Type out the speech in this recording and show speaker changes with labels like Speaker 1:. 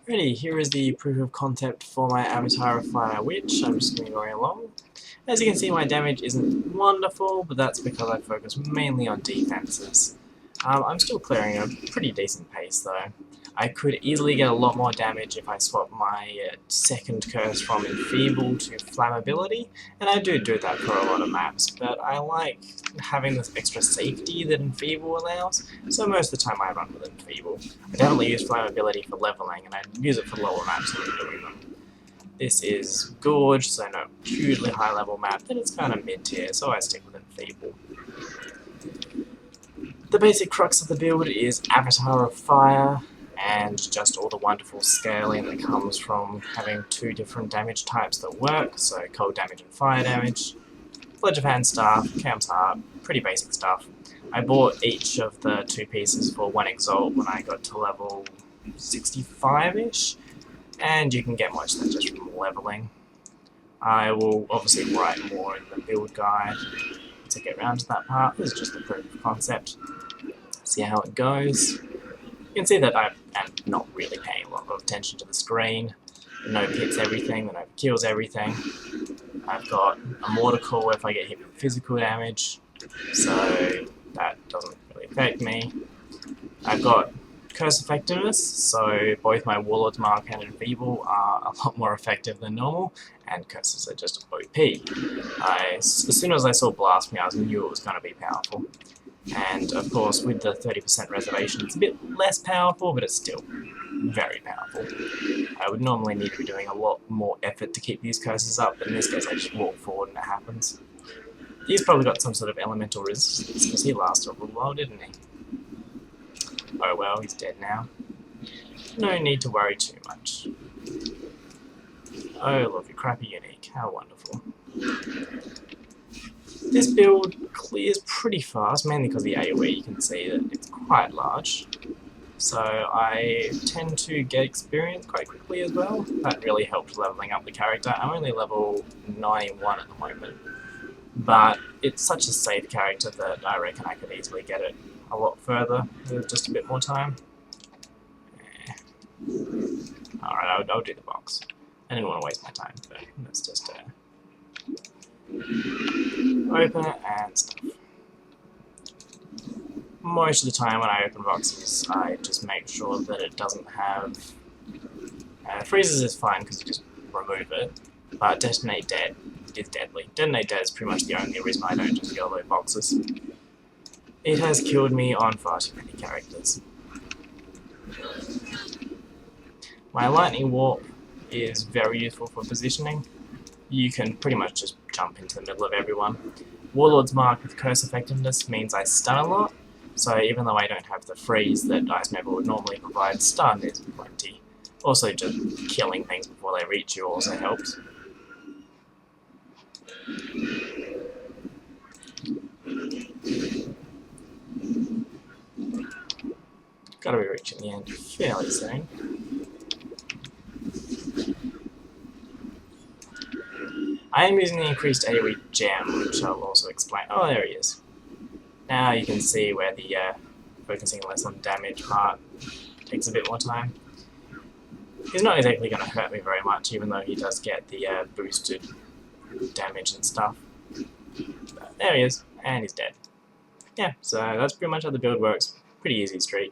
Speaker 1: Alrighty, here is the proof of concept for my Avatar of Fire Witch. I'm just going to go along. As you can see, my damage isn't wonderful, but that's because I focus mainly on defenses. I'm still clearing a pretty decent pace though. I could easily get a lot more damage if I swap my second curse from Enfeeble to Flammability, and I do that for a lot of maps, but I like having this extra safety that Enfeeble allows, so most of the time I run with Enfeeble. I definitely use Flammability for leveling, and I use it for lower maps when I'm doing them. This is Gorge, so no hugely high level map, but it's kind of mid tier, so I stick with Enfeeble. The basic crux of the build is Avatar of Fire, and just all the wonderful scaling that comes from having two different damage types that work, so cold damage and fire damage. Pledge of Hand Staff, Cam's Heart, pretty basic stuff. I bought each of the two pieces for 1 Exalt when I got to level 65-ish, and you can get much of that just from leveling. I will obviously write more in the build guide to get around to that part. This is just the proof of concept. See how it goes. You can see that I am not really paying a lot of attention to the screen. The Nova hits everything, the Nova kills everything. I've got a Mortical if I get hit with physical damage, so that doesn't really affect me. I've got Curse Effectiveness, so both my Warlord's Mark and Enfeeble are a lot more effective than normal, and curses are just OP. As soon as I saw Blast Me, I knew it was going to be powerful. And of course, with the 30% reservation, it's a bit less powerful, but it's still very powerful. I would normally need to be doing a lot more effort to keep these curses up, but in this case I just walk forward and it happens. He's probably got some sort of elemental resistance, because he lasted a little while, didn't he? Oh well, he's dead now. No need to worry too much. Oh look, a crappy unique, how wonderful. This build clears pretty fast, mainly because the AoE, you can see that it's quite large. So I tend to get experience quite quickly as well. That really helped leveling up the character. I'm only level 91 at the moment, but it's such a safe character that I reckon I could easily get it a lot further with just a bit more time. Alright, I'll do the box. I didn't want to waste my time, so let's just open it and stuff. Most of the time when I open boxes, I just make sure that it doesn't have... freezes is fine because you just remove it, but Detonate Dead is deadly. Detonate Dead is pretty much the only reason I don't just YOLO boxes. It has killed me on far too many characters. My Lightning Warp is very useful for positioning. You can pretty much just jump into the middle of everyone. Warlord's Mark with Curse Effectiveness means I stun a lot, so even though I don't have the freeze that Ice Maple would normally provide, stun is plenty. Also, just killing things before they reach you also helps. Gotta be reaching the end fairly soon. I am using the increased AoE gem, which I'll also explain. Oh, there he is. Now you can see where the focusing less on damage part takes a bit more time. He's not exactly going to hurt me very much, even though he does get the boosted damage and stuff. But there he is, and he's dead. Yeah, so that's pretty much how the build works. Pretty easy street.